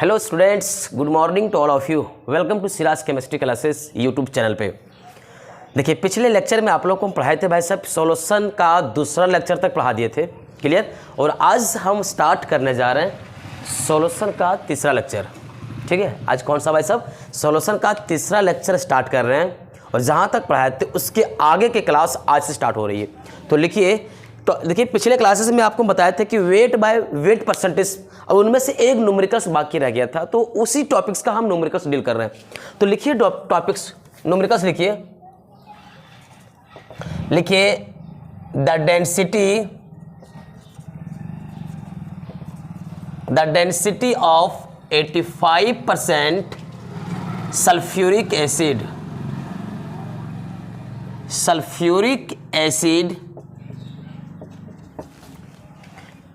Hello students, good morning to all of you. Welcome to Siraj chemistry classes YouTube channel पे। देखिए, पिछले lecture में आप लोगों को हम पढ़ाए थे भाई साहब, सॉल्यूशन का दूसरा लेक्चर तक पढ़ा दिए थे, क्लियर। और आज हम स्टार्ट करने जा रहे हैं सॉल्यूशन का तीसरा लेक्चर, ठीक है। आज कौन सा भाई साहब, सॉल्यूशन का तीसरा लेक्चर स्टार्ट कर रहे हैं और जहाँ तक पढ़ाए थे उसके आगे की क्लास आज से स्टार्ट हो रही है। तो लिखिए, तो देखिए पिछले क्लासेस में आपको बताया था कि वेट बाय वेट परसेंटेज, और उनमें से एक न्यूमेरिकल्स बाकी रह गया था, तो उसी टॉपिक्स का हम न्यूमेरिकल्स डील कर रहे हैं। तो लिखिए टॉपिक्स न्यूमेरिकल्स लिखिए the density of 85% sulphuric acid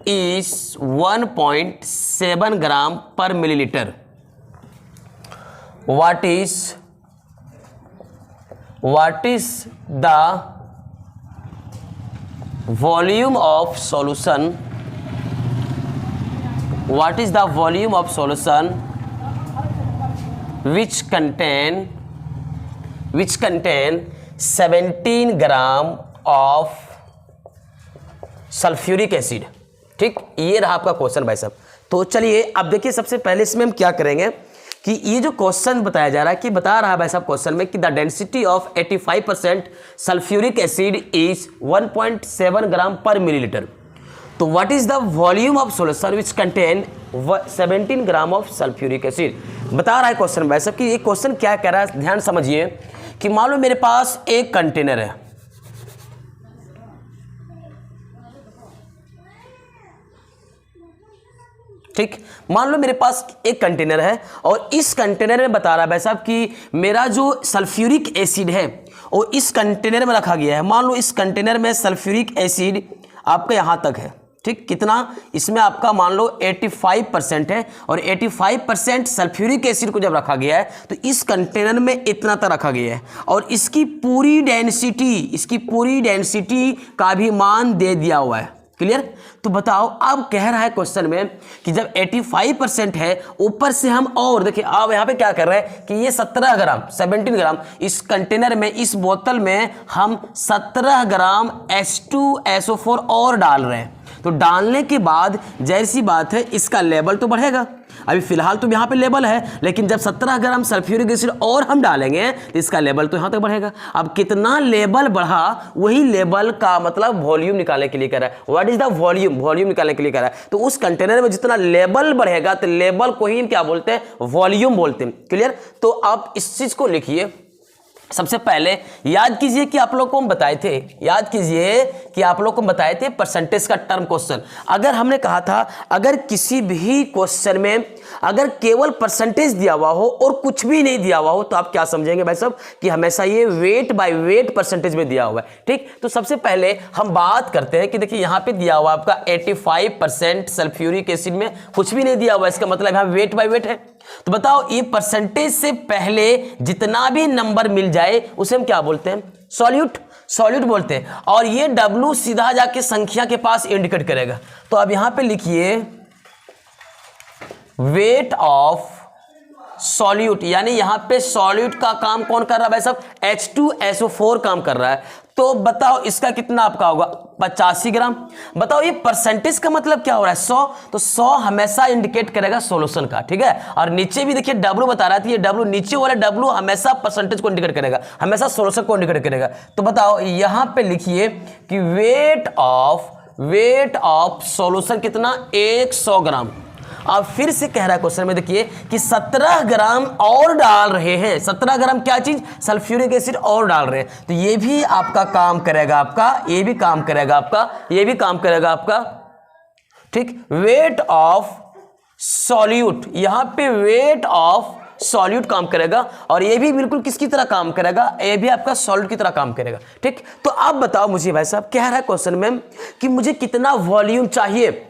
is 1.7 ग्राम पर millilitre. What is the volume of solution? What is the volume of solution which contain 17 gram of sulphuric acid? ठीक, ये रहा आपका क्वेश्चन भाई साहब। तो चलिए अब देखिए, सबसे पहले इसमें हम क्या करेंगे कि ये जो क्वेश्चन बताया जा रहा है, कि बता रहा है भाई साहब क्वेश्चन में कि the density of 85% sulphuric acid is 1.7 ग्राम पर मिलीलीटर। तो what is the volume of solution which contain 17 gram of sulphuric acid? बता रहा है क्वेश्चन भाई साहब कि ये क्वेश्चन क्या कह रहा है, ध्यान समझिए। कि मान लो मेरे पास एक कंटेनर है, ठीक, मान लो मेरे पास एक कंटेनर है और इस कंटेनर में बता रहा है भाई साहब कि मेरा जो सल्फ्यूरिक एसिड है वो इस कंटेनर में रखा गया है। मान लो इस कंटेनर में सल्फ्यूरिक एसिड आपका यहाँ तक है, ठीक, कितना, इसमें आपका मान लो 85% है और 85% सल्फ्यूरिक एसिड को जब रखा गया है तो इस कंटेनर में इतना तक रखा गया है और इसकी पूरी डेंसिटी का भी मान दे दिया हुआ है, क्लियर। तो बताओ, अब कह रहा है क्वेश्चन में कि जब 85% है, ऊपर से हम और देखिए, अब यहाँ पे क्या कर रहे हैं कि ये 17 ग्राम इस कंटेनर में, इस बोतल में हम 17 ग्राम H2SO4 और डाल रहे हैं। तो डालने के बाद जाहिर सी बात है इसका लेवल तो बढ़ेगा। अभी फिलहाल तो यहाँ पे लेवल है, लेकिन जब 17 ग्राम सल्फ्यूरिक एसिड और हम डालेंगे तो इसका लेवल तो यहाँ तक बढ़ेगा। अब कितना लेवल बढ़ा, वही लेवल का मतलब वॉल्यूम निकालने के लिए कह रहा है। व्हाट इज द वॉल्यूम निकालने के लिए कह रहा है। तो उस कंटेनर में जितना लेवल बढ़ेगा तो लेवल को ही क्या बोलते हैं, वॉल्यूम बोलते हैं, क्लियर। तो आप इस चीज को लिखिए। सबसे पहले याद कीजिए कि आप लोग को हम बताए थे, परसेंटेज का टर्म क्वेश्चन। अगर हमने कहा था, अगर किसी भी क्वेश्चन में अगर केवल परसेंटेज दिया हुआ हो और कुछ भी नहीं दिया हुआ हो तो आप क्या समझेंगे भाई साहब कि हमेशा ये वेट बाय वेट परसेंटेज में दिया हुआ है, ठीक। तो सबसे पहले हम बात करते हैं कि देखिए यहाँ पे दिया हुआ आपका 85% सल्फ्यूरिक एसिड में कुछ भी नहीं दिया हुआ, इसका मतलब यहाँ वेट बाय वेट है। तो बताओ, ये परसेंटेज से पहले जितना भी नंबर मिल जाए उसे हम क्या बोलते हैं, सॉल्यूट बोलते हैं। और ये W सीधा जाके संख्या के पास इंडिकेट करेगा। तो अब यहां पे लिखिए वेट ऑफ सॉल्यूट, यानी यहां पे सॉल्यूट का काम कौन कर रहा है भाई साहब, H2SO4 काम कर रहा है। तो बताओ इसका कितना आपका होगा, 85 ग्राम। बताओ ये परसेंटेज का मतलब क्या हो रहा है, 100। तो 100 हमेशा इंडिकेट करेगा सॉल्यूशन का, ठीक है। और नीचे भी देखिए W बता रहा था, ये W, नीचे वाला W हमेशा परसेंटेज को इंडिकेट करेगा, हमेशा सॉल्यूशन को इंडिकेट करेगा। तो बताओ यहां पे लिखिए कि वेट ऑफ सॉल्यूशन कितना, 100 ग्राम। अब फिर से कह रहा है क्वेश्चन में, देखिए कि 17 ग्राम और डाल रहे हैं। 17 ग्राम क्या चीज, सल्फ्यूरिक एसिड और डाल रहे हैं। तो ये भी आपका काम करेगा, ये भी काम करेगा आपका, ठीक। वेट ऑफ सॉल्यूट, यहां पे वेट ऑफ सॉल्यूट काम करेगा और ये भी बिल्कुल किसकी तरह काम करेगा, ये भी आपका सॉल्यूट की तरह काम करेगा, ठीक। तो अब बताओ मुझे भाई साहब, कह रहा है क्वेश्चन में कि मुझे कितना वॉल्यूम चाहिए।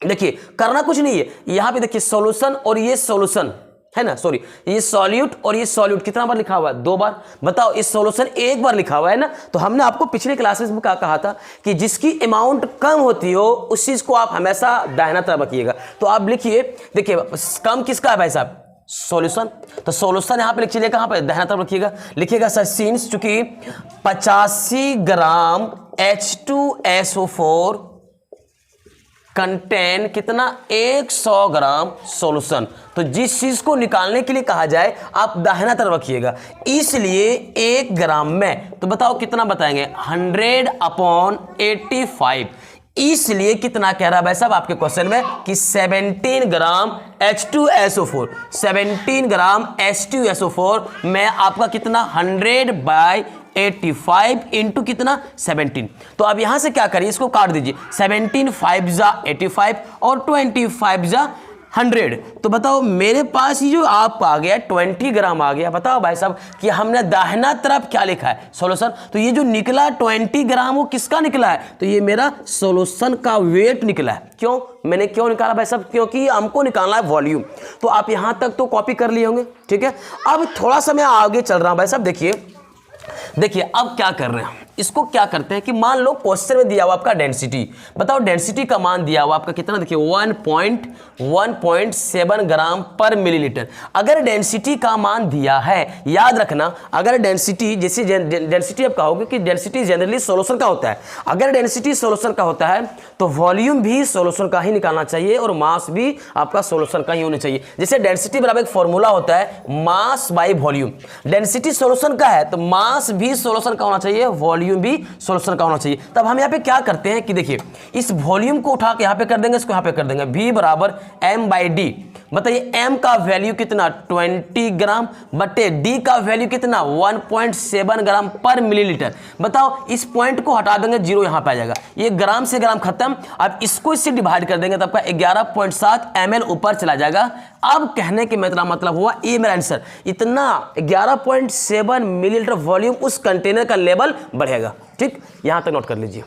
देखिए करना कुछ नहीं है, यहां पे देखिए सॉल्यूशन और ये सॉल्यूशन, है ना, सॉरी ये सॉल्यूट और ये सॉल्यूट कितना बार लिखा हुआ है, 2 बार। बताओ इस सॉल्यूशन एक बार लिखा हुआ है ना, तो हमने आपको पिछले क्लासेस में क्या कहा था कि जिसकी अमाउंट कम होती हो उस चीज को आप हमेशा दाहिना तरफ रखिएगा। तो आप लिखिए, देखिए कम किसका है भाई साहब, सॉल्यूशन, तो सॉल्यूशन यहां पे लिख चलिए, कहां पे, दाहिना तरफ रखिएगा। लिखिएगा सर सिंस चूंकि 85 ग्राम H2SO4 कंटेन कितना, 100 ग्राम सॉल्यूशन, तो जिस चीज को निकालने के लिए कहा जाए आप दाहिना तरफ रखिएगा। इसलिए 1 ग्राम में, तो बताओ कितना बताएंगे, 100/85, इसलिए कितना कह रहा है भाई साहब आपके क्वेश्चन में कि 17 ग्राम H2SO4, 17 ग्राम H2SO4 में आपका कितना 100/85 इंटू कितना 17। तो अब यहां से क्या करिए, इसको काट दीजिए, 17 5 जा 85 और 25 जा 100। तो बताओ मेरे पास ये जो आप आ गया 20 ग्राम आ गया। बताओ भाई साहब कि हमने दाहिना तरफ क्या लिखा है, सॉल्यूशन, तो ये जो निकला 20 ग्राम वो किसका निकला है, तो ये मेरा सॉल्यूशन का वेट निकला है। क्यों, मैंने क्यों निकाला भाई साहब, क्योंकि हमको निकालना है वॉल्यूम। तो आप यहां तक तो कॉपी कर लिए होंगे, ठीक है। अब थोड़ा सा मैं आगे चल रहा हूं भाई साहब, देखिए अब क्या कर रहे हैं, इसको क्या करते हैं कि मान लो क्वेश्चन में दिया हुआ आपका डेंसिटी, बताओ डेंसिटी का मान दिया हुआ आपका कितना, देखिए 1.7 ग्राम पर मिलीलीटर। अगर डेंसिटी का मान दिया है, याद रखना, अगर डेंसिटी, जैसे डेंसिटी आप कहोगे कि डेंसिटी जनरली सॉल्यूशन का होता है, अगर डेंसिटी सॉल्यूशन का होता है तो वॉल्यूम भी सॉल्यूशन का ही निकालना चाहिए और मास भी आपका सॉल्यूशन का ही होना चाहिए। जैसे डेंसिटी बराबर एक फॉर्मूला होता है mass by volume, density solution का है तो मास भी सॉल्यूशन का होना चाहिए, वॉल्यूम भी सॉल्यूशन का होना चाहिए। तब हम यहाँ पे क्या करते हैं कि देखिए इस वॉल्यूम को उठा के यहाँ पे कर देंगे, इसको यहाँ पे कर देंगे, V बराबर m/d। बताइए m का वैल्यू कितना 20 ग्राम बटे d का वैल्यू कितना 1.7 ग्राम पर मिलीलीटर। बताओ इस पॉइंट को हटा देंगे, 0 यहाँ पे आ जाएगा, ये ग्राम से ग्राम खत्म। अब इसको इससे डिवाइड कर देंगे तो आपका 11.7 ml ऊपर चला जाएगा। अब कहने के मतलब हुआ, ये मेरा आंसर, इतना 11.7 मिलीलीटर वॉल्यूम उस कंटेनर का लेवल बढ़ेगा। ठीक, यहां तक नोट कर लीजिए।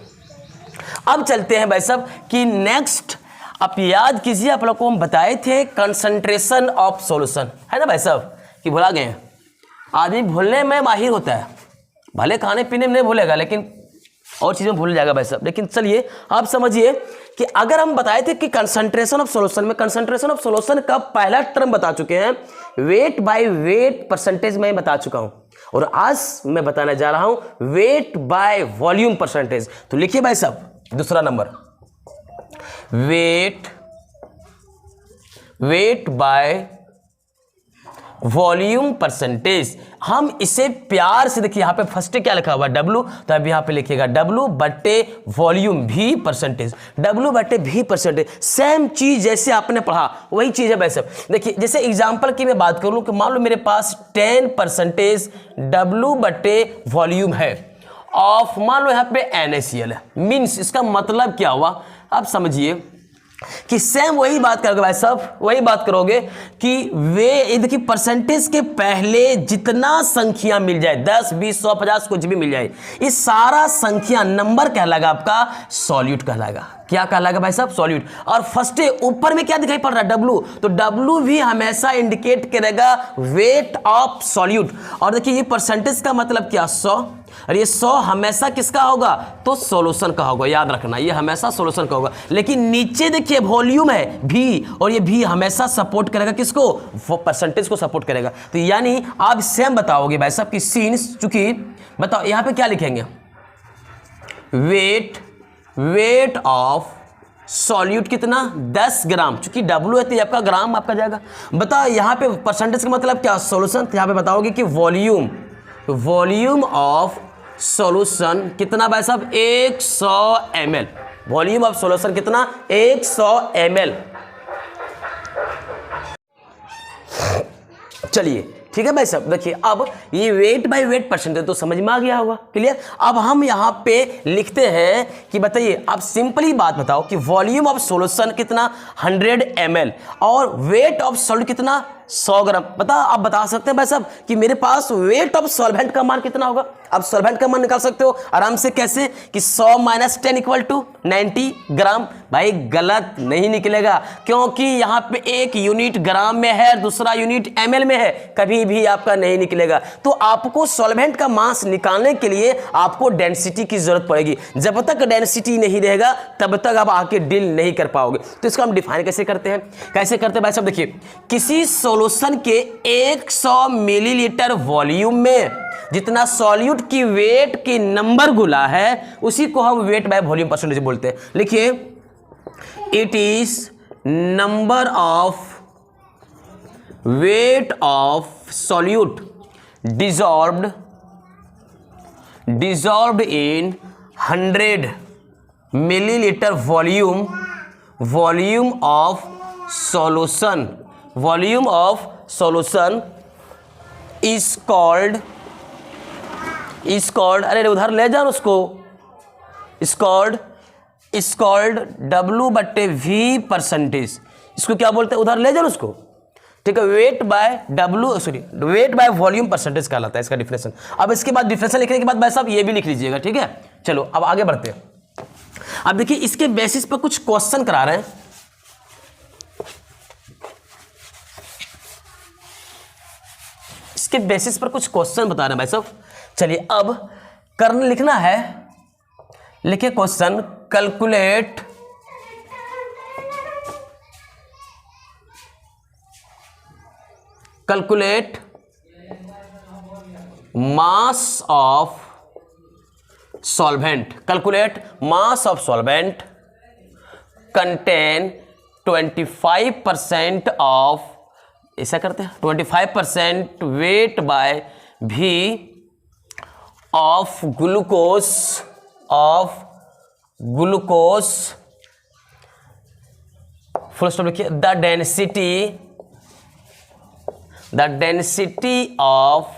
अब चलते हैं भाई साहब कि नेक्स्ट, आप याद कीजिए, आप लोग को हम बताए थे कंसंट्रेशन ऑफ सॉल्यूशन, है ना भाई साहब, कि भुला गए हैं। आदमी भूलने में माहिर होता है, भले खाने पीने में नहीं भूलेगा लेकिन और चीज़ें भूल जाएगा भाई साहब। लेकिन चलिए आप समझिए कि अगर हम बताए थे कि कंसंट्रेशन ऑफ सॉल्यूशन में, कंसंट्रेशन ऑफ सॉल्यूशन का पहला टर्म बता चुके हैं, वेट बाय वेट परसेंटेज में बता चुका हूं, और आज मैं बताने जा रहा हूं वेट बाय वॉल्यूम परसेंटेज। तो लिखिए भाई साहब दूसरा number, weight by volume percentage. हम इसे प्यार से देखिए, यहां पे फर्स्ट क्या लिखा हुआ W, तो अब यहां पे लिखिएगा W बटे वॉल्यूम V परसेंटेज, W बटे V परसेंटेज। सेम चीज जैसे आपने पढ़ा वही चीज है वैसे। देखिए जैसे एग्जांपल की मैं बात करूं कि मान लो मेरे पास 10% W बटे वॉल्यूम है ऑफ, मान लो यहां पे NaCl है, मीन्स इसका मतलब क्या हुआ, आप समझिए कि सेम वही बात करोगे भाई साहब, वही बात करोगे कि वे देखिए परसेंटेज के पहले जितना संख्या मिल जाए, 10 20 100 50 कुछ भी मिल जाए, ये सारा संख्या नंबर कहलाएगा आपका सॉल्यूट कहलाएगा। क्या कहलाएगा भाई साहब, सॉल्यूट। और फर्स्ट ऊपर में क्या दिखाई पड़ रहा है W, तो W भी हमेशा इंडिकेट करेगा वेट ऑफ सॉल्यूट। और देखिए ये परसेंटेज का मतलब क्या, 100, और ये 100 हमेशा किसका होगा, तो सॉल्यूशन का होगा, याद रखना ये हमेशा सॉल्यूशन का होगा। लेकिन नीचे देखिए वॉल्यूम है V, और ये V हमेशा सपोर्ट करेगा किसको, वो परसेंटेज को सपोर्ट करेगा। तो यानी आप सेम बताओगे भाई साहब कि सीन्स, चूंकि बताओ यहां पे क्या लिखेंगे, वेट ऑफ सॉल्यूट कितना 10 ग्राम, चूंकि W है तो आपका ग्राम आपका जाएगा। बताओ यहां पे परसेंटेज का मतलब क्या, सॉल्यूशन, तो यहां पे बताओगे कि वॉल्यूम ऑफ सॉल्यूशन कितना भाई साहब 100 ml, वॉल्यूम ऑफ सॉल्यूशन कितना 100 ml। चलिए ठीक है भाई साहब, देखिए अब ये वेट बाय वेट परसेंटेज तो समझ में आ गया होगा, क्लियर। अब हम यहां पे लिखते हैं कि बताइए, आप सिंपली बात बताओ कि वॉल्यूम ऑफ सॉल्यूशन कितना 100 ml और वेट ऑफ सॉल्यूट कितना 100 ग्राम। आप बता सकते हैं भाई साहब कि मेरे पास वेट ऑफ सॉल्वेंट का मान कितना होगा। अब सॉल्वेंट का मान निकाल सकते हो आराम से। कैसे कि 100 माइनस 10 इक्वल टू 90 ग्राम। भाई गलत नहीं निकलेगा, क्योंकि यहाँ पे एक यूनिट ग्राम में है, दूसरा यूनिट ml में है, कभी भी आपका नहीं निकलेगा। तो आपको सॉल्वेंट का मास निकालने के लिए आपको डेंसिटी की जरूरत पड़ेगी। जब तक डेंसिटी नहीं रहेगा तब तक आप आके डील नहीं कर पाओगे। तो इसको हम डिफाइन कैसे करते हैं, भाई साहब देखिए, किसी सॉल्यूशन के 100 मिलीलीटर वॉल्यूम में जितना सॉल्यूट की वेट की नंबर गुना है उसी को हम वेट बाय वॉल्यूम परसेंटेज बोलते हैं। लिखिए, it is number of weight of solute dissolved in 100 millilitre volume of solution is called अरे उधर ले जाओ उसको, इज कॉल्ड W/V परसेंटेज। इसको क्या बोलते हैं, उधर ले जाओ उसको, ठीक है। वेट बाय वॉल्यूम परसेंटेज कहलाता है इसका डिफिनेशन। अब इसके बाद डिफिनेशन लिखने के बाद भाई साहब ये भी लिख लीजिएगा, ठीक है। चलो अब आगे बढ़ते हैं। अब देखिए, इसके बेसिस पर कुछ क्वेश्चन करा रहे हैं। इसके बेसिस पर कुछ क्वेश्चन बता रहे हैं भाई साहब। चलिए अब करने लिखना है, लिखिए question, calculate mass of solvent contain 25% of, ऐसा करते हैं, 25% वेट बाय भी ऑफ ग्लूकोज फुल स्टॉप लिखिए, the density of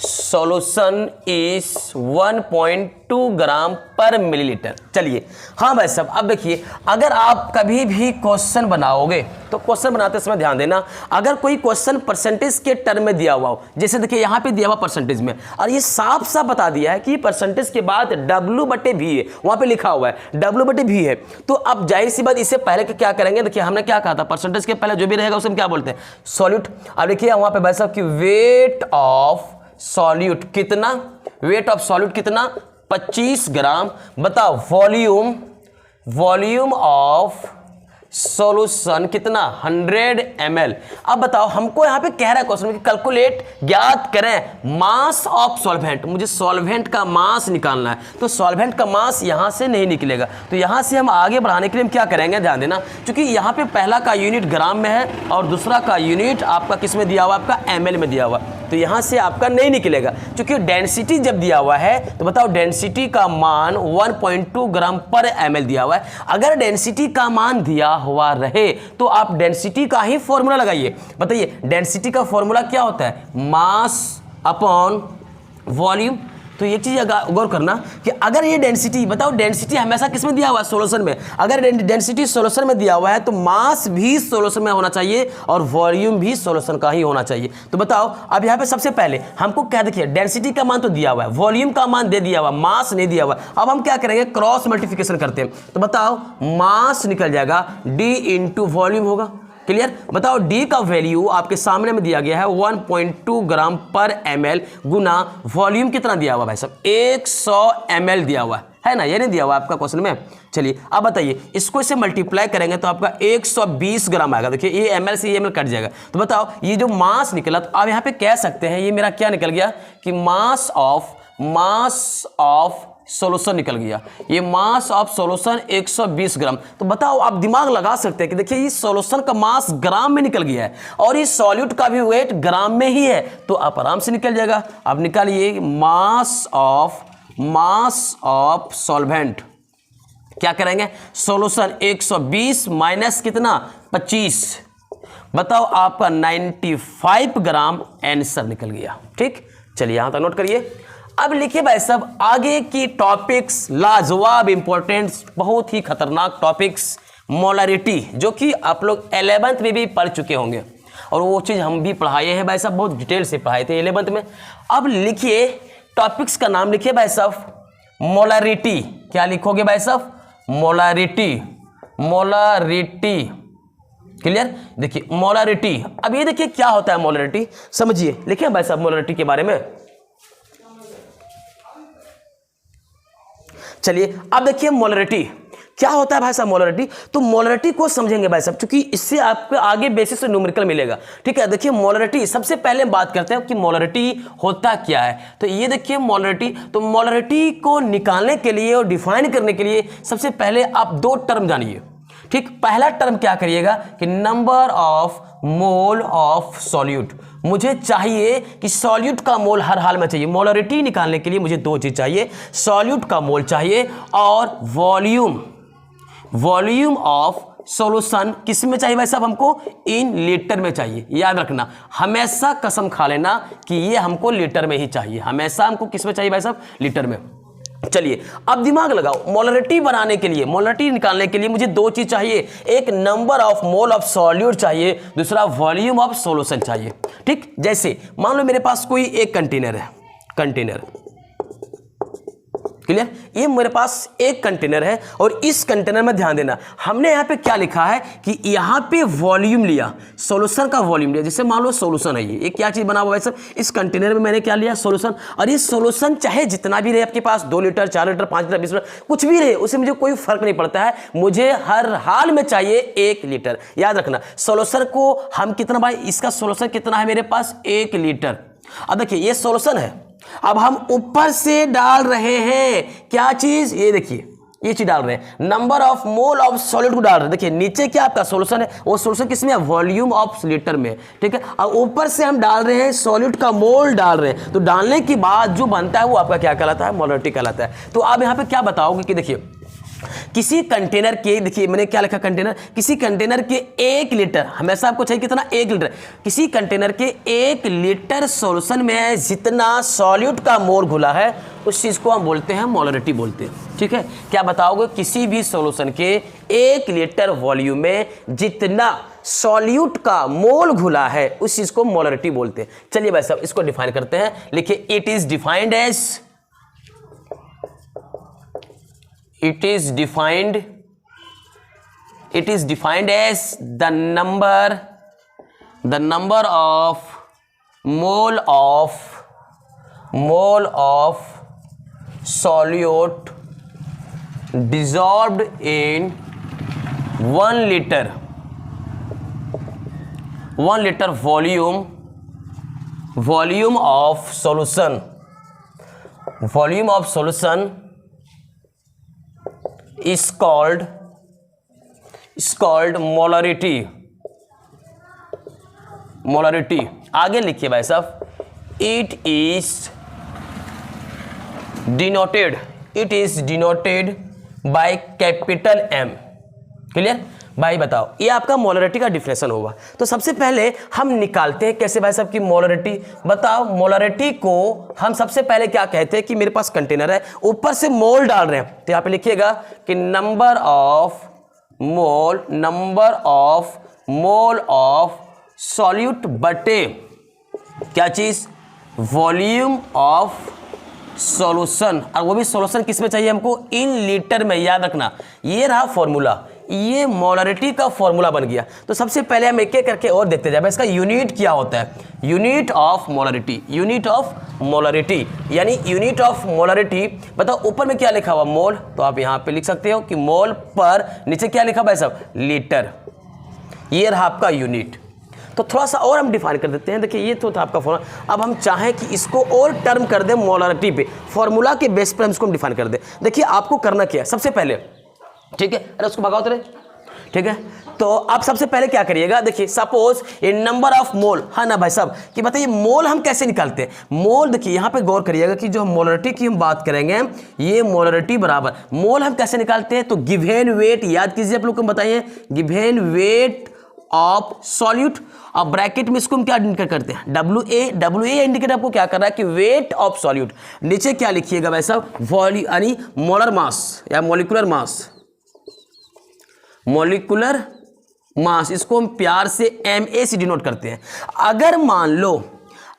solution is 1.2 ग्राम पर मिलीलीटर। चलिए हाँ भाई साहब, अब देखिए, अगर आप कभी भी क्वेश्चन बनाओगे तो क्वेश्चन बनाते समय ध्यान देना, अगर कोई क्वेश्चन परसेंटेज के टर्म में दिया हुआ हो, जैसे देखिए यहाँ पे दिया हुआ परसेंटेज में, और ये साफ साफ बता दिया है कि परसेंटेज के बाद W/V है, वहां पे लिखा हुआ है W/V है, तो अब जाहिर सी बात इससे पहले क्या करेंगे, देखिए हमने क्या कहा था, परसेंटेज के पहले जो भी रहेगा उसे हम क्या बोलते हैं, सॉल्यूट। अब देखिए वहां पे भाई साहब की वेट ऑफ सॉल्यूट कितना, 25 ग्राम। बताओ वॉल्यूम ऑफ सॉल्यूशन कितना, 100 ml। अब बताओ, हमको यहां पे कह रहा है क्वेश्चन कि कैलकुलेट, ज्ञात करें मास ऑफ सॉल्वेंट। मुझे सॉल्वेंट का मास निकालना है, तो सॉल्वेंट का मास यहां से नहीं निकलेगा, तो यहां से हम आगे बढ़ाने के लिए हम क्या करेंगे, ध्यान देना, क्योंकि यहां पे पहला का यूनिट ग्राम में है और दूसरा का यूनिट आपका किस में दिया हुआ, आपका ml में दिया हुआ, तो यहां से आपका नहीं निकलेगा, क्योंकि डेंसिटी जब दिया हुआ है तो बताओ डेंसिटी का मान 1.2 ग्राम पर ml दिया हुआ है। अगर डेंसिटी का मान दिया हुआ रहे तो आप डेंसिटी का ही फॉर्मूला लगाइए। बताइए डेंसिटी का फॉर्मूला क्या होता है, मास अपॉन वॉल्यूम। तो ये चीज गौर करना कि अगर ये डेंसिटी, बताओ डेंसिटी हमेशा किस में दिया हुआ है, सॉल्यूशन में। अगर डेंसिटी सॉल्यूशन में दिया हुआ है तो मास भी सॉल्यूशन में होना चाहिए और वॉल्यूम भी सॉल्यूशन का ही होना चाहिए। तो बताओ, अब यहाँ पे सबसे पहले हमको क्या, देखिए डेंसिटी का मान तो दिया हुआ है, वॉल्यूम का मान दे दिया हुआ, मास नहीं दिया हुआ। अब हम क्या करेंगे, क्रॉस मल्टीप्लिकेशन करते हैं। तो बताओ मास निकल जाएगा D इंटू वॉल्यूम होगा, क्लियर। बताओ D का वैल्यू आपके सामने में दिया गया है 1.2 ग्राम पर ml गुना वॉल्यूम कितना दिया हुआ भाई साहब, 100 ml दिया हुआ है ना, ये नहीं दिया हुआ आपका क्वेश्चन में। चलिए अब बताइए, इसको इसे मल्टीप्लाई करेंगे तो आपका 120 ग्राम आएगा। देखिए ये ml से ये ml कट जाएगा, तो बताओ ये जो मास निकला, तो आप यहाँ पे कह सकते हैं ये मेरा क्या निकल गया कि मास ऑफ सॉल्यूशन निकल गया। ये मास ऑफ सॉल्यूशन 120 ग्राम। तो बताओ, आप दिमाग लगा सकते हैं कि देखिए ये सॉल्यूशन का मास ग्राम में निकल गया है और ये सॉल्यूट का भी वेट ग्राम में ही है, तो आप आराम से निकल जाएगा। अब निकालिए मास ऑफ सॉल्वेंट, क्या करेंगे, सॉल्यूशन 120 माइनस कितना, 25। बताओ आपका 95 ग्राम आंसर निकल गया। ठीक, चलिए यहां तक नोट करिए। अब लिखिए भाई साहब आगे की टॉपिक्स, लाजवाब इंपॉर्टेंट, बहुत ही खतरनाक टॉपिक्स, मोलरिटी, जो कि आप लोग 11th में भी पढ़ चुके होंगे। और वो चीज़ हम भी पढ़ाए हैं भाई साहब, बहुत डिटेल से पढ़ाए थे 11th में। अब लिखिए टॉपिक्स का नाम लिखिए भाई साहब, मोलरिटी। क्या लिखोगे भाई साहब? मोलरिटी। Molarity, clear? देखिए मोलरिटी, अब ये देखिए क्या होता है मोलरिटी, समझिए। लिखिए भाई साहब मोलरिटी के बारे में। चलिए अब देखिए मोलरिटी क्या होता है भाई साहब। मोलरिटी, तो मोलरिटी को समझेंगे भाई साहब, क्योंकि इससे आपको आगे बेसिस से न्यूमेरिकल मिलेगा। ठीक है, देखिए मोलरिटी, सबसे पहले बात करते हैं कि मोलरिटी होता क्या है। तो ये देखिए मोलरिटी, तो मोलरिटी को निकालने के लिए और डिफाइन करने के लिए सबसे पहले आप दो टर्म जानिए। ठीक, पहला टर्म क्या करिएगा कि number of mole of solute. मुझे चाहिए कि सॉल्यूट का मोल हर हाल में चाहिए। मोलरिटी निकालने के लिए मुझे दो चीज चाहिए, सॉल्यूट का मोल चाहिए और वॉल्यूम, वॉल्यूम ऑफ सॉल्यूशन किस में चाहिए भाई साहब? हमको इन लीटर में चाहिए। याद रखना, हमेशा कसम खा लेना कि ये हमको लीटर में ही चाहिए, हमेशा हमको किस में चाहिए भाई साहब? लीटर में। चलिए अब दिमाग लगाओ, मोलरिटी बनाने के लिए, मोलरिटी निकालने के लिए मुझे दो चीज चाहिए, एक number of mole of solute चाहिए, दूसरा वॉल्यूम ऑफ सॉल्यूशन चाहिए। ठीक, जैसे मान लो मेरे पास कोई एक कंटेनर है, कंटेनर, क्लियर? ये मेरे पास एक कंटेनर है और इस कंटेनर में ध्यान देना, हमने यहाँ पे क्या लिखा है कि यहाँ पे वॉल्यूम लिया, सॉल्यूशन का वॉल्यूम लिया। जैसे मान लो सॉल्यूशन है, ये क्या चीज बना हुआ है सब, इस कंटेनर में मैंने क्या लिया? सॉल्यूशन। और ये सॉल्यूशन चाहे जितना भी रहे आपके पास, 2 लीटर 4 लीटर 5 लीटर 20 लीटर कुछ भी रहे, उससे मुझे कोई फर्क नहीं पड़ता है, मुझे हर हाल में चाहिए 1 लीटर। याद रखना, सॉल्यूशन को हम कितना भाई, इसका सॉल्यूशन कितना है मेरे पास? 1 लीटर। अब देखिए ये सॉल्यूशन है, अब हम ऊपर से डाल रहे हैं क्या चीज? ये देखिए ये चीज डाल रहे हैं, number of mole of solid को डाल रहे हैं। देखिए नीचे क्या आपका सॉल्यूशन है, वो सॉल्यूशन किसमें है? वॉल्यूम ऑफ लीटर में। ठीक है, और ऊपर से हम डाल रहे हैं सॉलिड का मोल डाल रहे हैं। तो डालने के बाद जो बनता है वो आपका क्या कहलाता है? मोलरिटी कहलाता है। तो आप यहाँ पे क्या बताओगे कि देखिए किसी कंटेनर के, देखिए मैंने क्या लिखा कंटेनर, किसी कंटेनर के 1 लीटर, हमेशा आपको चाहिए कितना? 1 लीटर। किसी कंटेनर के 1 लीटर सॉल्यूशन में जितना सॉल्यूट का मोल घुला है उस चीज को हम बोलते हैं मोलरिटी बोलते हैं। ठीक है, क्या बताओगे? किसी भी सॉल्यूशन के 1 लीटर वॉल्यूम में जितना सॉल्यूट का मोल घुला है उस चीज को मोलरिटी बोलते हैं। चलिए भाई साहब इसको डिफाइन करते हैं। लिखिए it is defined as, it is defined as the number of mole of solute dissolved in 1 liter volume of solution is called molarity। आगे लिखिए भाई साहब, it is denoted by capital M। Clear भाई? बताओ, ये आपका मोलरिटी का definition होगा। तो सबसे पहले हम निकालते हैं कैसे भाई साहब की मोलरिटी। बताओ, मोलरिटी को हम सबसे पहले क्या कहते हैं कि मेरे पास कंटेनर है, ऊपर से मोल डाल रहे हैं, तो यहाँ पे लिखिएगा कि number of mole of solute बटे क्या चीज? Volume of solution. और वो भी सॉल्यूशन किस में चाहिए हमको? इन लीटर में। याद रखना, ये रहा फॉर्मूला, ये मोलरिटी का फॉर्मूला बन गया। तो सबसे पहले हम एक एक करके और देखते जाए इसका यूनिट क्या होता है। यूनिट ऑफ मोलरिटी, यानी यूनिट ऑफ मोलरिटी। बताओ ऊपर में क्या लिखा हुआ? मोल। तो आप यहाँ पे लिख सकते हो कि मोल पर नीचे क्या लिखा हुआ है सब? लीटर। ये रहा आपका यूनिट। तो थोड़ा सा और हम डिफाइन कर देते हैं। देखिए ये तो था आपका फॉर्मूला, अब हम चाहें कि इसको और टर्म कर दें मोलरिटी पे, फॉर्मूला के बेस पर हम इसको डिफाइन कर दें। देखिए आपको करना क्या है सबसे पहले, ठीक है, अरे उसको भगाओ तेरे, ठीक है। तो आप सबसे पहले क्या करिएगा, देखिए सपोज ये नंबर ऑफ मोल, हाँ ना भाई साहब, कि बताइए मोल हम कैसे निकालते हैं। मोल देखिए यहाँ पे गौर करिएगा कि जो मोलरिटी की हम बात करेंगे, ये मोलरिटी बराबर मोल हम कैसे निकालते हैं। तो गिवन वेट, याद कीजिए आप लोग को बताइए, गिवन वेट ऑफ सॉल्यूट, और ब्रैकेट में इसको हम क्या इंडिकेट करते हैं, WA इंडिकेट आपको क्या कर रहा है कि वेट ऑफ सॉल्यूट। नीचे क्या लिखिएगा भाई साहब, वॉल्यूम यानी मोलर मास या मोलिकुलर मास, मोलिकुलर मास, इसको हम प्यार से ma से डिनोट करते हैं।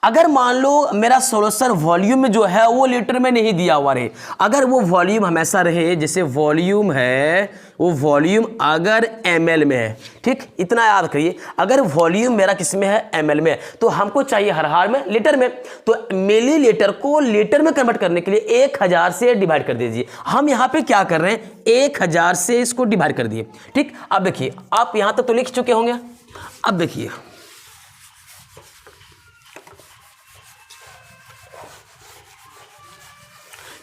अगर मान लो मेरा सॉल्यूशन वॉल्यूम में जो है वो लीटर में नहीं दिया हुआ रहे, अगर वो वॉल्यूम हमेशा रहे, जैसे वॉल्यूम है वो वॉल्यूम अगर ml में है, ठीक, इतना याद करिए, अगर वॉल्यूम मेरा किस में है, ml में है, तो हमको चाहिए हर हाल में लीटर में, तो मिलीलीटर को लीटर में कन्वर्ट करने के लिए 1000 से डिवाइड कर दीजिए। हम यहाँ पे क्या कर रहे हैं, 1000 से इसको डिवाइड कर दिए, ठीक। अब देखिए, आप यहाँ तक तो लिख चुके होंगे। अब देखिए,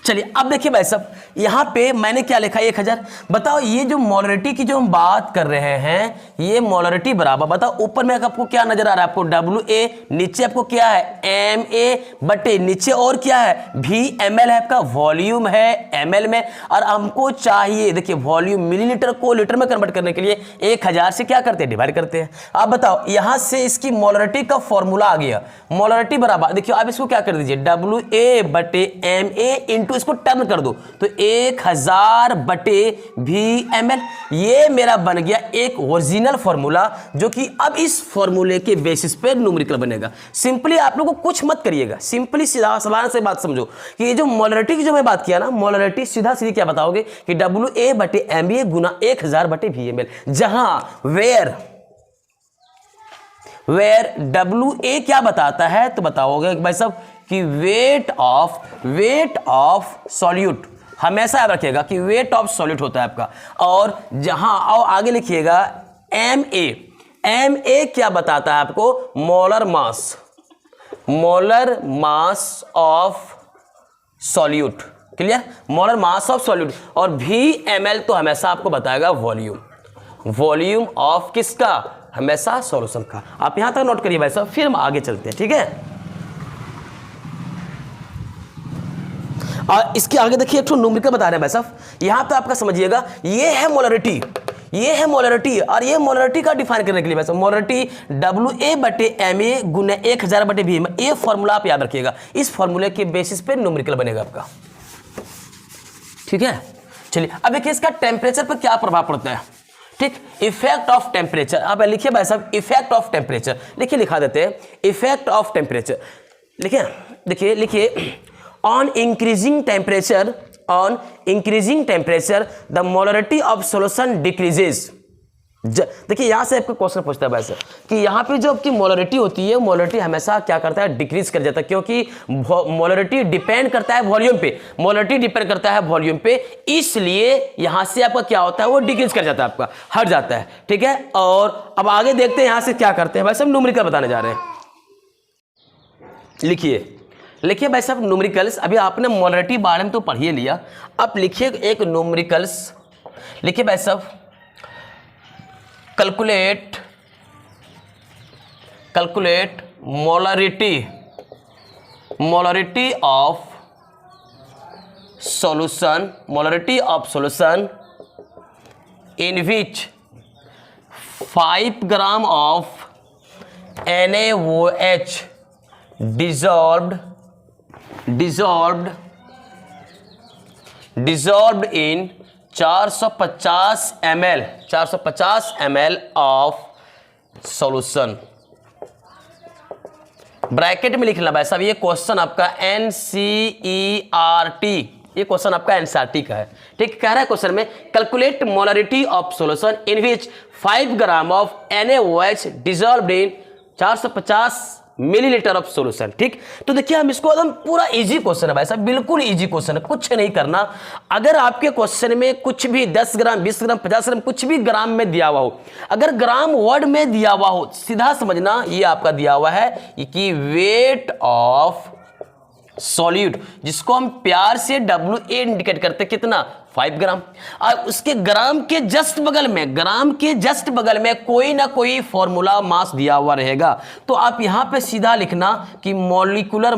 चलिए अब देखिए भाई साहब, यहां पे मैंने क्या लिखा है, 1000। बताओ ये जो मोलरिटी की जो हम बात कर रहे हैं, ये मोलरिटी बराबर, बताओ ऊपर में आपको क्या नजर आ रहा है, आपको WA, नीचे आपको क्या है, MA बटे नीचे और क्या है, VML है, आपका वॉल्यूम है ml में, और हमको चाहिए, देखिए वॉल्यूम मिलीलीटर को लीटर में कन्वर्ट करने के लिए 1000 से क्या करते हैं, डिवाइड करते हैं। आप बताओ यहां से इसकी मोलरिटी का फॉर्मूला आ गया, मोलरिटी बराबर, देखिए आप इसको क्या कर दीजिए, WA बटे MA इंटू इसको टर्न कर दो तो 1000 बटे VML, ये मेरा बन गया एक ओरिजिनल फॉर्मूला, जो कि अब इस फॉर्मूले के बेसिस पे न्यूमेरिकल बनेगा। सिंपली आप लोगों को कुछ मत करिएगा, सिंपली सीधा साधारण से बात समझो कि ये जो मोलरिटी की जो मैं बात किया ना, मोलरिटी सीधा सीधी क्या बताओगे कि WA बटे MA गुना 1000 बटे VML, जहां वेयर WA क्या बताता है, तो बताओगे भाई साहब कि वेट ऑफ सॉल्यूट, हमेशा याद रखिएगा कि वेट ऑफ सॉल्यूट होता है आपका, और जहां आओ आगे लिखिएगा MA क्या बताता है आपको, molar mass of solute, clear, molar mass of solute, और VML तो हमेशा आपको बताएगा वॉल्यूम ऑफ किसका, हमेशा सॉल्यूशन का। आप यहां तक नोट करिए भाई साहब, फिर हम आगे चलते हैं, ठीक है। और इसके आगे देखिए एक तो न्यूमेरिकल बता रहे हैं भाई साहब, यहां पे आपका समझिएगा, ये है मोलरिटी, और ये मोलरिटी का डिफाइन करने के लिए भाई साहब, मोलरिटी WA बटे MA गुना 1000 बटे VML, ये फॉर्मूला आप याद रखिएगा, इस फॉर्मूले के बेसिस पे न्यूमेरिकल बनेगा आपका, ठीक है। चलिए अब देखिए इसका टेम्परेचर पर क्या प्रभाव पड़ता है, ठीक, इफेक्ट ऑफ टेम्परेचर। अब लिखिए भाई साहब, इफेक्ट ऑफ टेम्परेचर, लिखिए, लिखा देते हैं, इफेक्ट ऑफ टेम्परेचर, लिखिए on increasing temperature the molarity of solution decreases। देखिए यहां से आपको क्वेश्चन पूछता है वैसे कि यहां पे जो आपकी मोलरिटी होती है, मोलरिटी हमेशा क्या करता है, डिक्रीज कर जाता है, क्योंकि मोलरिटी डिपेंड करता है वॉल्यूम पे, इसलिए यहां से आपका क्या होता है, वो डिक्रीज कर जाता है, आपका हट जाता है, ठीक है। और अब आगे देखते हैं यहां से क्या करते हैं भाई साहब, न्यूमेरिकल बताने जा रहे हैं। लिखिए भाई साहब न्यूमेरिकल्स, अभी आपने मोलरिटी बारे में तो पढ़ ही लिया, अब लिखिए एक न्यूमेरिकल्स, लिखिए भाई साहब, calculate molarity of solution in which 5 gram of NaOH dissolved in 450 ml of solution। Bracket में लिखना भाई साहब, ये क्वेश्चन आपका NCERT, ये क्वेश्चन आपका NCERT का है, ठीक, कह रहा है क्वेश्चन में calculate molarity of solution in which 5 gram of NaOH dissolved in 450 millilitre of solution, ठीक। तो देखिए हम इसको एकदम पूरा इजी क्वेश्चन है भाई साहब, बिल्कुल इजी क्वेश्चन है, कुछ नहीं करना। अगर आपके क्वेश्चन में कुछ भी 10 ग्राम 20 ग्राम 50 ग्राम कुछ भी ग्राम में दिया हुआ हो, अगर ग्राम वर्ड में दिया हुआ हो, सीधा समझना ये आपका दिया हुआ है कि वेट ऑफ सॉल्यूट, जिसको हम प्यार से WA इंडिकेट करते, कितना, 5 ग्राम, और उसके ग्राम के जस्ट बगल में कोई ना कोई फॉर्मूला मास दिया हुआ रहेगा। तो आप यहां पे सीधा लिखना कि मॉलिक्यूलर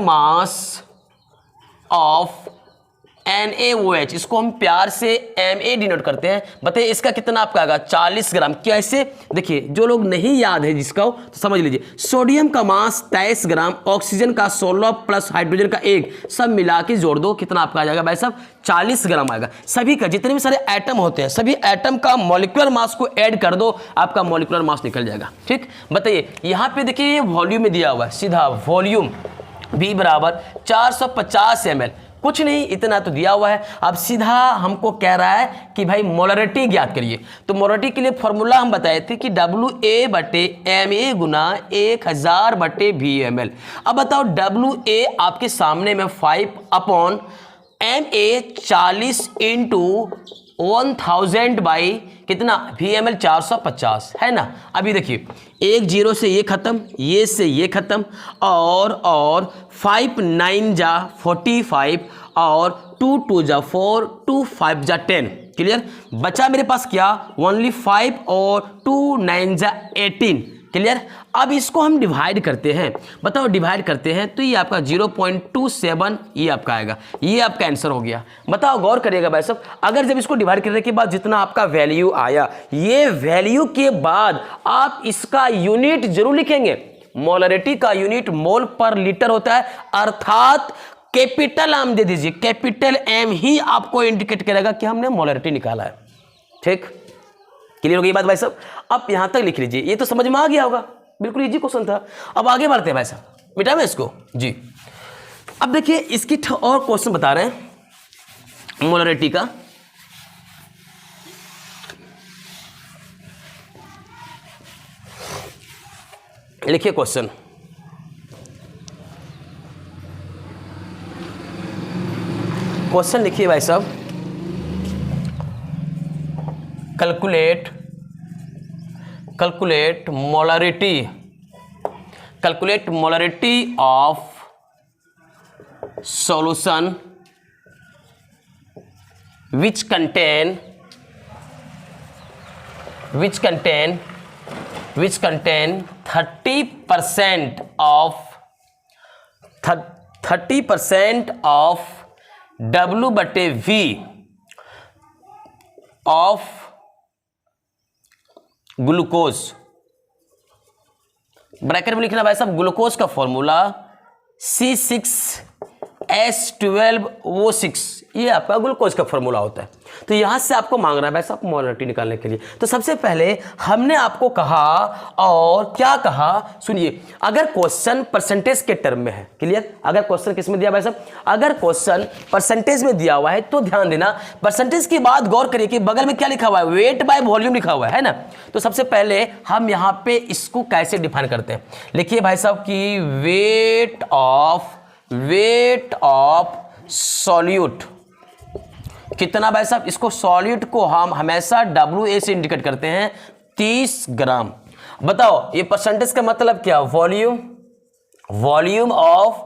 मास ऑफ NaOH, इसको हम प्यार से Ma डिनोट करते हैं। बताइए इसका कितना आपका आएगा 40 ग्राम। कैसे? देखिए जो लोग नहीं याद है जिसका हो तो समझ लीजिए, सोडियम का मास 23 ग्राम, ऑक्सीजन का 16 प्लस हाइड्रोजन का 1, सब मिला के जोड़ दो, कितना आपका आ जाएगा भाई साहब 40 ग्राम आएगा। सभी का जितने भी सारे एटम होते हैं, सभी एटम का मॉलिक्यूलर मास को ऐड कर दो, आपका मॉलिक्यूलर मास निकल जाएगा। ठीक, बताइए यहाँ पे देखिए ये वॉल्यूम में दिया हुआ है, सीधा वॉल्यूम V बराबर 450 ml, कुछ नहीं इतना तो दिया हुआ है। अब सीधा हमको कह रहा है कि भाई मोलरिटी ज्ञात करिए। तो मोलरिटी के लिए फॉर्मूला हम बताए थे कि WA/MA गुना 1000/Vml। अब बताओ WA आपके सामने में 5/MA 40 इंटू 1000 बाई कितना VmL 450 है ना। अभी देखिए 1 0 से ये खत्म, ये से ये खत्म, और 5 9 जा 45 और 2 2 जा 4 2 5 जा 10। क्लियर? बचा मेरे पास क्या ओनली 5 और 2 9 जा 18। क्लियर? अब इसको हम डिवाइड करते हैं। बताओ डिवाइड करते हैं तो ये आपका 0.27 ये आपका आएगा, ये आपका आंसर हो गया। बताओ गौर करिएगा भाई साहब, अगर जब इसको डिवाइड करने के बाद जितना आपका वैल्यू आया, ये वैल्यू के बाद आप इसका यूनिट जरूर लिखेंगे। मोलरिटी का यूनिट मोल पर लीटर होता है, अर्थात कैपिटल एम दे दीजिए, कैपिटल एम ही आपको इंडिकेट करेगा कि हमने मोलरिटी निकाला है। ठीक, क्लियर हो गई बात भाई साहब? अब यहां तक लिख लीजिए, ये तो समझ में आ गया होगा, बिल्कुल इजी क्वेश्चन था। अब आगे बढ़ते हैं भाई साहब, मिटाएं इसको जी। अब देखिए इसकी और क्वेश्चन बता रहे हैं मोलरिटी का। लिखिए क्वेश्चन, क्वेश्चन लिखिए भाई साहब, calculate molarity of solution which contain 30% of W/V of glucose. Bracket में लिखना भाई साहब, ग्लूकोज का फॉर्मूला C6H12O6, ये आपका ग्लूकोज का फॉर्मूला होता है। तो यहां से आपको मांग रहा है भाई साहब मोलरिटी निकालने के लिए। तो सबसे पहले हमने आपको कहा, और क्या कहा सुनिए, अगर क्वेश्चन परसेंटेज के टर्म में है, क्लियर? अगर क्वेश्चन किस में दिया भाई साहब, अगर क्वेश्चन परसेंटेज में दिया हुआ है तो ध्यान देना, परसेंटेज के बाद गौर करिए कि बगल में क्या लिखा हुआ है, वेट बाय वॉल्यूम लिखा हुआ है ना। तो सबसे पहले हम यहां पे इसको कैसे डिफाइन करते हैं, लिखिए भाई साहब कि वेट ऑफ सॉल्यूट कितना भाई साहब, इसको सॉल्यूट को हम हमेशा WA से इंडिकेट करते हैं 30 ग्राम। बताओ ये परसेंटेज का मतलब क्या, वॉल्यूम ऑफ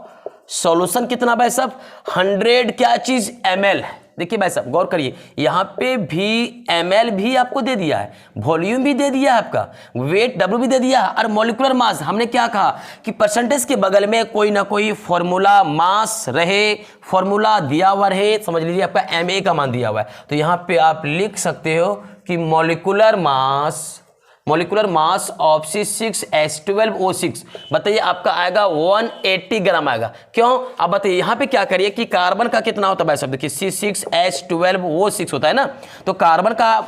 सॉल्यूशन कितना भाई साहब 100 क्या चीज ml। देखिए भाई साहब गौर करिए, यहां पे भी ml भी आपको दे दिया है, वॉल्यूम भी दे दिया है, आपका वेट W भी दे दिया है, और मॉलिक्यूलर मास हमने क्या कहा कि परसेंटेज के बगल में कोई ना कोई फॉर्मूला मास रहे, फॉर्मूला दिया हुआ रहे, समझ लीजिए आपका Ma का मान दिया हुआ है। तो यहां पे आप लिख सकते हो कि मॉलिक्यूलर मास ऑफ C6H12O6 बताइए आपका आएगा 180 ग्राम आएगा। क्यों? अब बताइए यहाँ पे क्या करिए कि कार्बन का कितना होता है भाई साहब, देखिए C6H12O6 होता है ना, तो कार्बन का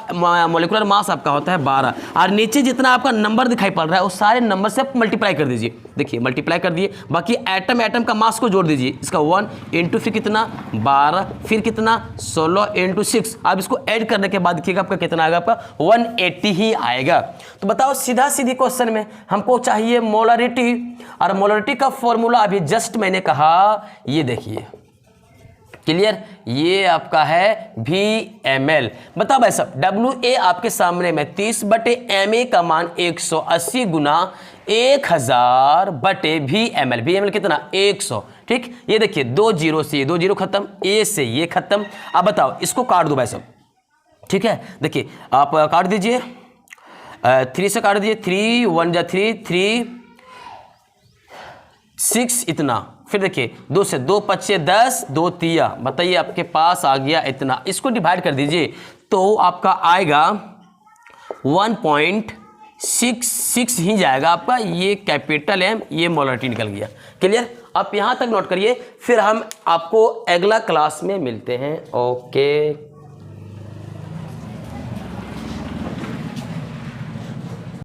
मॉलिक्यूलर मास आपका होता है 12, और नीचे जितना आपका नंबर दिखाई पड़ रहा है उस सारे नंबर से आप मल्टीप्लाई कर दीजिए। देखिए मल्टीप्लाई कर दिए, बाकी एटम का मास को जोड़ दीजिए, इसका 1 इंटू फिर कितना 12, फिर कितना 16 इंटू 6, आप इसको ऐड करने के बाद देखिएगा आपका कितना आएगा, आपका 180 ही आएगा। तो बताओ सीधा सीधी क्वेश्चन में हमको चाहिए मोलरिटी, और मोलरिटी का फॉर्मूला अभी जस्ट मैंने कहा, ये देखिए क्लियर, ये आपका है VmL। बताओ भाई साहब WA आपके सामने में 30/MA का मान 180 गुना 1000/VmL। VmL कितना 100। ठीक, ये देखिए 2 0 से ये 2 0 खत्म, A से ये खत्म। अब बताओ इसको काट दो भाई साहब, ठीक है? देखिए आप काट दीजिए, 3 से काट दीजिए, 3 1 जा 3 3 6 इतना फिर देखिए 2 से 2 पच्चे 10, 2 तिया, बताइए आपके पास आ गया इतना। इसको डिवाइड कर दीजिए तो आपका आएगा 1.66 ही जाएगा आपका। ये कैपिटल एम, ये मोलरिटी निकल गया। क्लियर? आप यहाँ तक नोट करिए, फिर हम आपको अगला क्लास में मिलते हैं। ओके।